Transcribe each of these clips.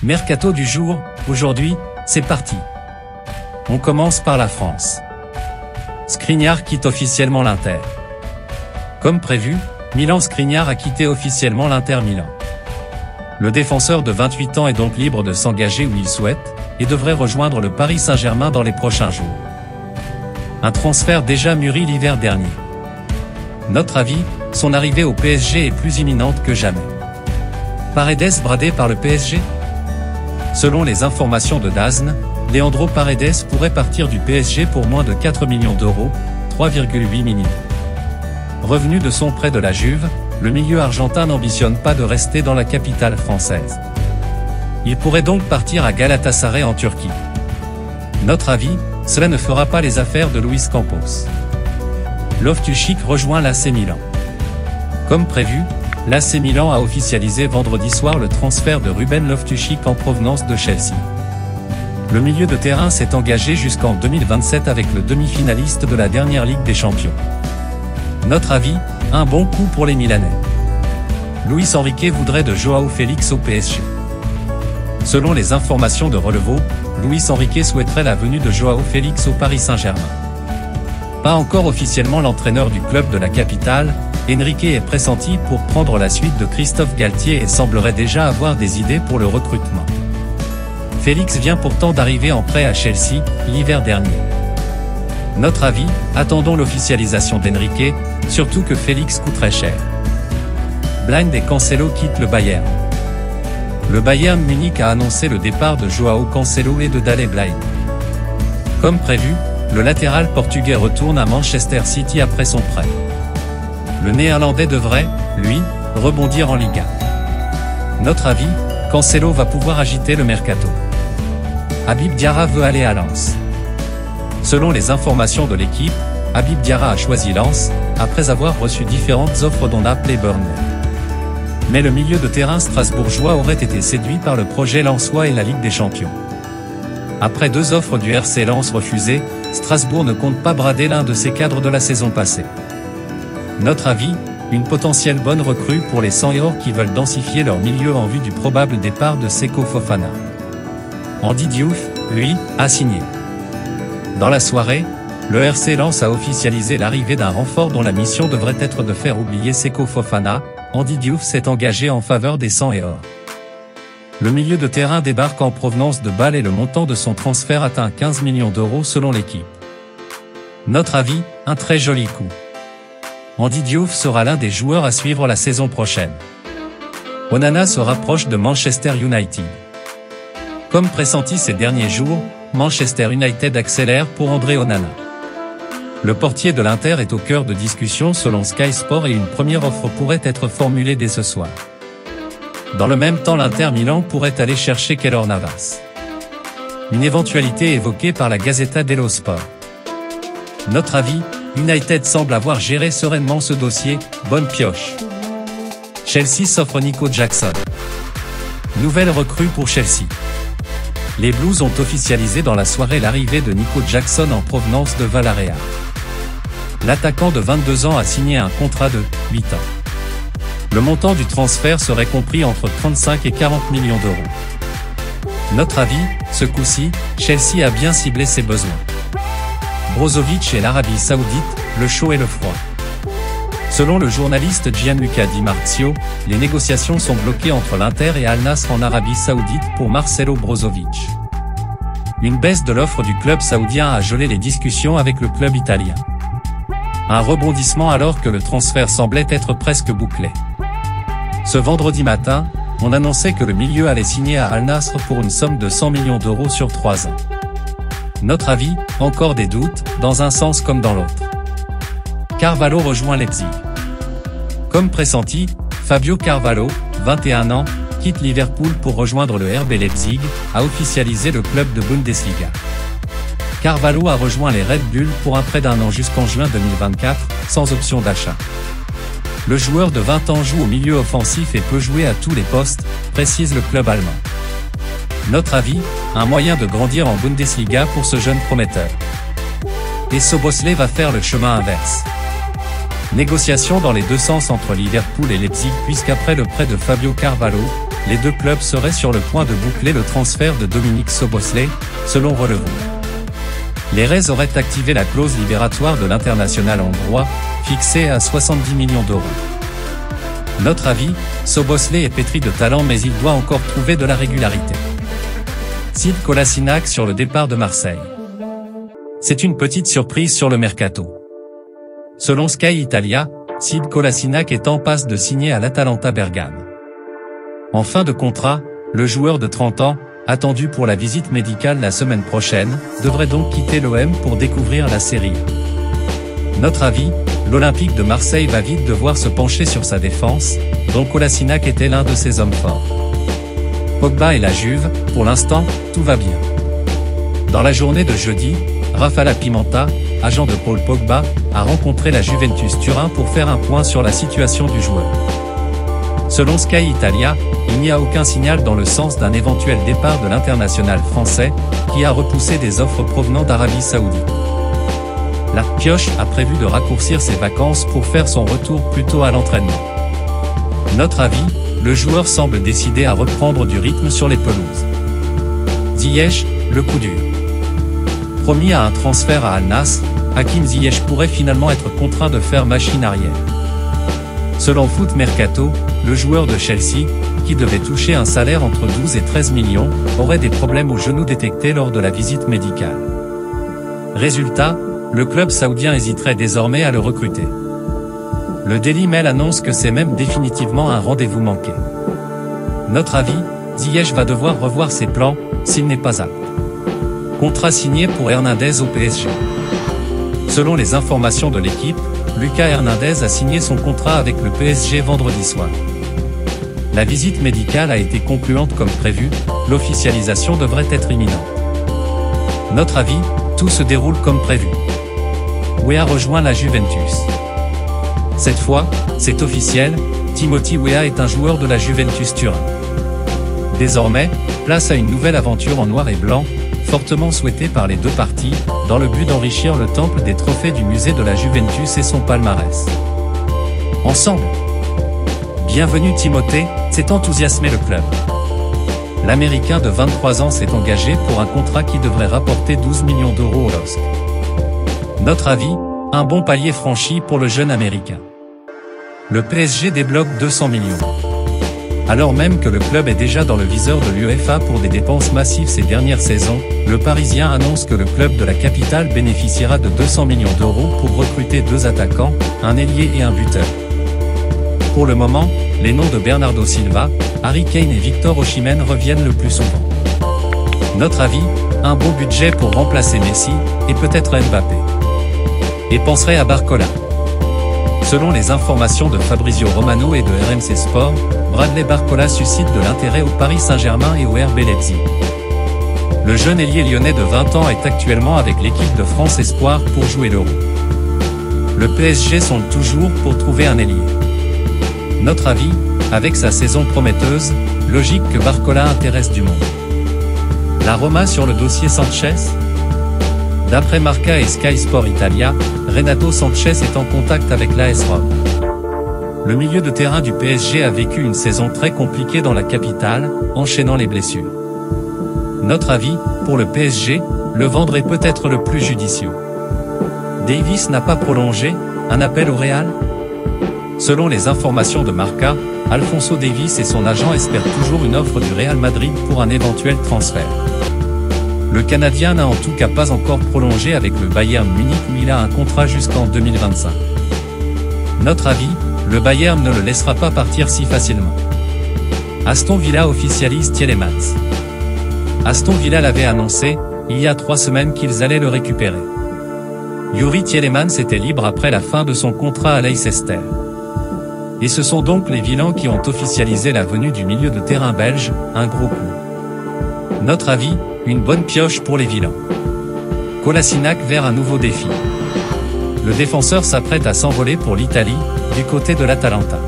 Mercato du jour, aujourd'hui, c'est parti. On commence par la France. Skriniar quitte officiellement l'Inter. Comme prévu, Milan Skriniar a quitté officiellement l'Inter Milan. Le défenseur de 28 ans est donc libre de s'engager où il souhaite, et devrait rejoindre le Paris Saint-Germain dans les prochains jours. Un transfert déjà mûri l'hiver dernier. Notre avis, son arrivée au PSG est plus imminente que jamais. Paredes bradé par le PSG? Selon les informations de DAZN, Leandro Paredes pourrait partir du PSG pour moins de 4 millions d'euros, 3,8 millions. Revenu de son prêt de la Juve, le milieu argentin n'ambitionne pas de rester dans la capitale française. Il pourrait donc partir à Galatasaray en Turquie. Notre avis, cela ne fera pas les affaires de Luis Campos. Loftus-Cheek rejoint l'AC Milan. Comme prévu, l'AC Milan a officialisé vendredi soir le transfert de Ruben Loftus-Cheek en provenance de Chelsea. Le milieu de terrain s'est engagé jusqu'en 2027 avec le demi-finaliste de la dernière Ligue des Champions. Notre avis, un bon coup pour les Milanais. Luis Enrique voudrait de Joao Félix au PSG. Selon les informations de Relevo, Luis Enrique souhaiterait la venue de Joao Félix au Paris Saint-Germain. Pas encore officiellement l'entraîneur du club de la capitale, Enrique est pressenti pour prendre la suite de Christophe Galtier et semblerait déjà avoir des idées pour le recrutement. Félix vient pourtant d'arriver en prêt à Chelsea, l'hiver dernier. Notre avis, attendons l'officialisation d'Enrique, surtout que Félix coûterait cher. Blind et Cancelo quittent le Bayern. Le Bayern Munich a annoncé le départ de Joao Cancelo et de Daley Blind. Comme prévu, le latéral portugais retourne à Manchester City après son prêt. Le néerlandais devrait, lui, rebondir en Liga. Notre avis, Cancelo va pouvoir agiter le mercato. Habib Diarra veut aller à Lens. Selon les informations de l'équipe, Habib Diarra a choisi Lens, après avoir reçu différentes offres dont Naples et Burnley. Mais le milieu de terrain strasbourgeois aurait été séduit par le projet lensois et la Ligue des Champions. Après 2 offres du RC Lens refusées, Strasbourg ne compte pas brader l'un de ses cadres de la saison passée. Notre avis, une potentielle bonne recrue pour les 100 € qui veulent densifier leur milieu en vue du probable départ de Seko Fofana. Andy Diouf, lui, a signé. Dans la soirée, le RC Lens a officialisé l'arrivée d'un renfort dont la mission devrait être de faire oublier Seko Fofana. Andy Diouf s'est engagé en faveur des 100 €. Le milieu de terrain débarque en provenance de Bâle et le montant de son transfert atteint 15 millions d'euros selon l'équipe. Notre avis, un très joli coup. Andy Diouf sera l'un des joueurs à suivre la saison prochaine. Onana se rapproche de Manchester United. Comme pressenti ces derniers jours, Manchester United accélère pour André Onana. Le portier de l'Inter est au cœur de discussions selon Sky Sport et une première offre pourrait être formulée dès ce soir. Dans le même temps, l'Inter Milan pourrait aller chercher Keylor Navas. Une éventualité évoquée par la Gazzetta dello Sport. Notre avis, United semble avoir géré sereinement ce dossier, bonne pioche. Chelsea s'offre Nico Jackson. Nouvelle recrue pour Chelsea. Les Blues ont officialisé dans la soirée l'arrivée de Nico Jackson en provenance de Villarreal. L'attaquant de 22 ans a signé un contrat de 8 ans. Le montant du transfert serait compris entre 35 et 40 millions d'euros. Notre avis, ce coup-ci, Chelsea a bien ciblé ses besoins. Brozovic et l'Arabie Saoudite, le chaud et le froid. Selon le journaliste Gianluca Di Marzio, les négociations sont bloquées entre l'Inter et Al Nassr en Arabie Saoudite pour Marcelo Brozovic. Une baisse de l'offre du club saoudien a gelé les discussions avec le club italien. Un rebondissement alors que le transfert semblait être presque bouclé. Ce vendredi matin, on annonçait que le milieu allait signer à Al Nassr pour une somme de 100 millions d'euros sur 3 ans. Notre avis, encore des doutes, dans un sens comme dans l'autre. Carvalho rejoint Leipzig. Comme pressenti, Fabio Carvalho, 21 ans, quitte Liverpool pour rejoindre le RB Leipzig, a officialisé le club de Bundesliga. Carvalho a rejoint les Red Bull pour un prêt d'1 an jusqu'en juin 2024, sans option d'achat. Le joueur de 20 ans joue au milieu offensif et peut jouer à tous les postes, précise le club allemand. Notre avis, un moyen de grandir en Bundesliga pour ce jeune prometteur. Et Szoboszlai va faire le chemin inverse. Négociation dans les deux sens entre Liverpool et Leipzig puisqu'après le prêt de Fabio Carvalho, les deux clubs seraient sur le point de boucler le transfert de Dominik Szoboszlai, selon Relevo. Les Rays auraient activé la clause libératoire de l'international hongrois, fixée à 70 millions d'euros. Notre avis, Szoboszlai est pétri de talent mais il doit encore trouver de la régularité. Sid Kolasinac sur le départ de Marseille. C'est une petite surprise sur le mercato. Selon Sky Italia, Sid Kolasinac est en passe de signer à l'Atalanta Bergame. En fin de contrat, le joueur de 30 ans, attendu pour la visite médicale la semaine prochaine, devrait donc quitter l'OM pour découvrir la Serie A. Notre avis, l'Olympique de Marseille va vite devoir se pencher sur sa défense, dont Kolasinac était l'un de ses hommes forts. Pogba et la Juve, pour l'instant, tout va bien. Dans la journée de jeudi, Raffaella Pimenta, agent de Paul Pogba, a rencontré la Juventus Turin pour faire un point sur la situation du joueur. Selon Sky Italia, il n'y a aucun signal dans le sens d'un éventuel départ de l'international français, qui a repoussé des offres provenant d'Arabie Saoudite. La Pioche a prévu de raccourcir ses vacances pour faire son retour plus tôt à l'entraînement. Notre avis, le joueur semble décidé à reprendre du rythme sur les pelouses. Ziyech, le coup dur. Promis à un transfert à Al Nassr, Hakim Ziyech pourrait finalement être contraint de faire machine arrière. Selon Foot Mercato, le joueur de Chelsea, qui devait toucher un salaire entre 12 et 13 millions, aurait des problèmes au genou détectés lors de la visite médicale. Résultat, le club saoudien hésiterait désormais à le recruter. Le Daily Mail annonce que c'est même définitivement un rendez-vous manqué. Notre avis, Ziyech va devoir revoir ses plans, s'il n'est pas apte. Contrat signé pour Hernandez au PSG. Selon les informations de l'équipe, Lucas Hernandez a signé son contrat avec le PSG vendredi soir. La visite médicale a été concluante comme prévu, l'officialisation devrait être imminente. Notre avis, tout se déroule comme prévu. Weah rejoint la Juventus. Cette fois, c'est officiel, Timothy Weah est un joueur de la Juventus Turin. Désormais, place à une nouvelle aventure en noir et blanc, fortement souhaitée par les deux parties, dans le but d'enrichir le temple des trophées du musée de la Juventus et son palmarès. Ensemble. Bienvenue Timothée, s'est enthousiasmé le club. L'Américain de 23 ans s'est engagé pour un contrat qui devrait rapporter 12 millions d'euros au LOSC. Notre avis, un bon palier franchi pour le jeune Américain. Le PSG débloque 200 millions. Alors même que le club est déjà dans le viseur de l'UEFA pour des dépenses massives ces dernières saisons, le Parisien annonce que le club de la capitale bénéficiera de 200 millions d'euros pour recruter 2 attaquants, un ailier et un buteur. Pour le moment, les noms de Bernardo Silva, Harry Kane et Victor Osimhen reviennent le plus souvent. Notre avis, un bon budget pour remplacer Messi, et peut-être Mbappé. Et penserait à Barcola. Selon les informations de Fabrizio Romano et de RMC Sport, Bradley Barcola suscite de l'intérêt au Paris Saint-Germain et au RB Leipzig. Le jeune ailier lyonnais de 20 ans est actuellement avec l'équipe de France Espoir pour jouer l'Euro. Le PSG sonde toujours pour trouver un ailier. Notre avis, avec sa saison prometteuse, logique que Barcola intéresse du monde. La Roma sur le dossier Sanchez ? D'après Marca et Sky Sport Italia, Renato Sanchez est en contact avec l'AS Rome. Le milieu de terrain du PSG a vécu une saison très compliquée dans la capitale, enchaînant les blessures. Notre avis, pour le PSG, le vendre est peut-être le plus judicieux. Davis n'a pas prolongé, un appel au Real ? Selon les informations de Marca, Alphonso Davies et son agent espèrent toujours une offre du Real Madrid pour un éventuel transfert. Le Canadien n'a en tout cas pas encore prolongé avec le Bayern Munich où il a un contrat jusqu'en 2025. Notre avis, le Bayern ne le laissera pas partir si facilement. Aston Villa officialise Tielemans. Aston Villa l'avait annoncé, il y a 3 semaines qu'ils allaient le récupérer. Youri Tielemans était libre après la fin de son contrat à Leicester. Et ce sont donc les Villans qui ont officialisé la venue du milieu de terrain belge, un gros coup. Notre avis, une bonne pioche pour les Villans. Kolasinac vers un nouveau défi. Le défenseur s'apprête à s'envoler pour l'Italie, du côté de l'Atalanta.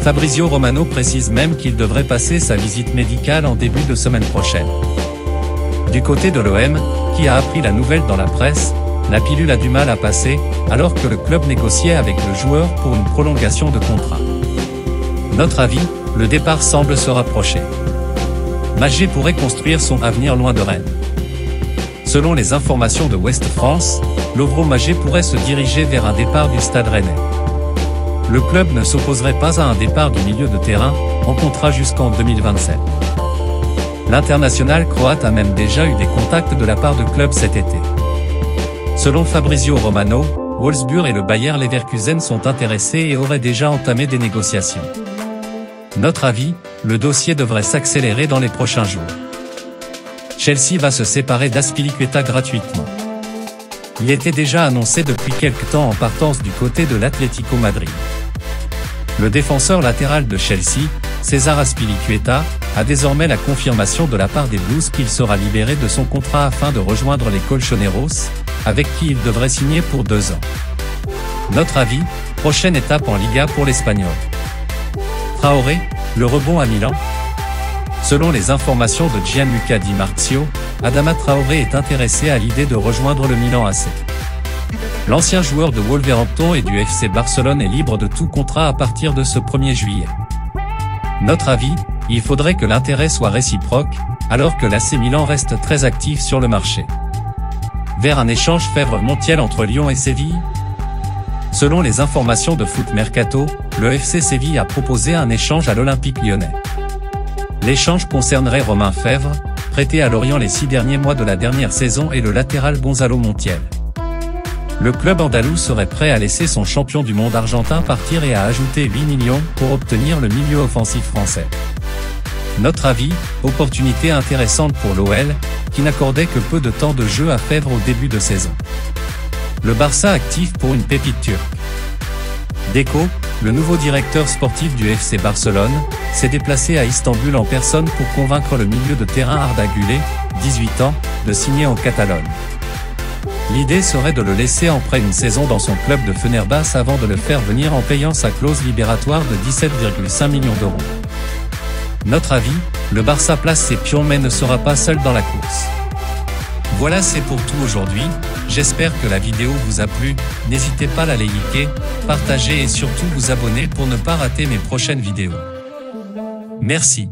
Fabrizio Romano précise même qu'il devrait passer sa visite médicale en début de semaine prochaine. Du côté de l'OM, qui a appris la nouvelle dans la presse, la pilule a du mal à passer, alors que le club négociait avec le joueur pour une prolongation de contrat. Notre avis, le départ semble se rapprocher. Magé pourrait construire son avenir loin de Rennes. Selon les informations de Ouest France, Lovro Magé pourrait se diriger vers un départ du Stade Rennais. Le club ne s'opposerait pas à un départ du milieu de terrain, en contrat jusqu'en 2027. L'international croate a même déjà eu des contacts de la part de clubs cet été. Selon Fabrizio Romano, Wolfsburg et le Bayer Leverkusen sont intéressés et auraient déjà entamé des négociations. Notre avis, le dossier devrait s'accélérer dans les prochains jours. Chelsea va se séparer d'Azpilicueta gratuitement. Il était déjà annoncé depuis quelque temps en partance du côté de l'Atlético Madrid. Le défenseur latéral de Chelsea, César Azpilicueta, a désormais la confirmation de la part des Blues qu'il sera libéré de son contrat afin de rejoindre les Colchoneros, avec qui il devrait signer pour 2 ans. Notre avis, prochaine étape en Liga pour l'Espagnol. Traoré, le rebond à Milan. Selon les informations de Gianluca Di Marzio, Adama Traoré est intéressé à l'idée de rejoindre le Milan AC. L'ancien joueur de Wolverhampton et du FC Barcelone est libre de tout contrat à partir de ce 1er juillet. Notre avis, il faudrait que l'intérêt soit réciproque, alors que l'AC Milan reste très actif sur le marché. Vers un échange Fèvre-Montiel entre Lyon et Séville? Selon les informations de Foot Mercato, le FC Séville a proposé un échange à l'Olympique lyonnais. L'échange concernerait Romain Fèvre, prêté à Lorient les 6 derniers mois de la dernière saison, et le latéral Gonzalo Montiel. Le club andalou serait prêt à laisser son champion du monde argentin partir et à ajouter 8 millions pour obtenir le milieu offensif français. Notre avis, opportunité intéressante pour l'OL, qui n'accordait que peu de temps de jeu à Fèvre au début de saison. Le Barça actif pour une pépite turque. Deco, le nouveau directeur sportif du FC Barcelone, s'est déplacé à Istanbul en personne pour convaincre le milieu de terrain Arda Güler, 18 ans, de signer en Catalogne. L'idée serait de le laisser en prêt une saison dans son club de Fenerbahçe avant de le faire venir en payant sa clause libératoire de 17,5 millions d'euros. Notre avis, le Barça place ses pions mais ne sera pas seul dans la course. Voilà, c'est pour tout aujourd'hui, j'espère que la vidéo vous a plu, n'hésitez pas à la liker, partager et surtout vous abonner pour ne pas rater mes prochaines vidéos. Merci.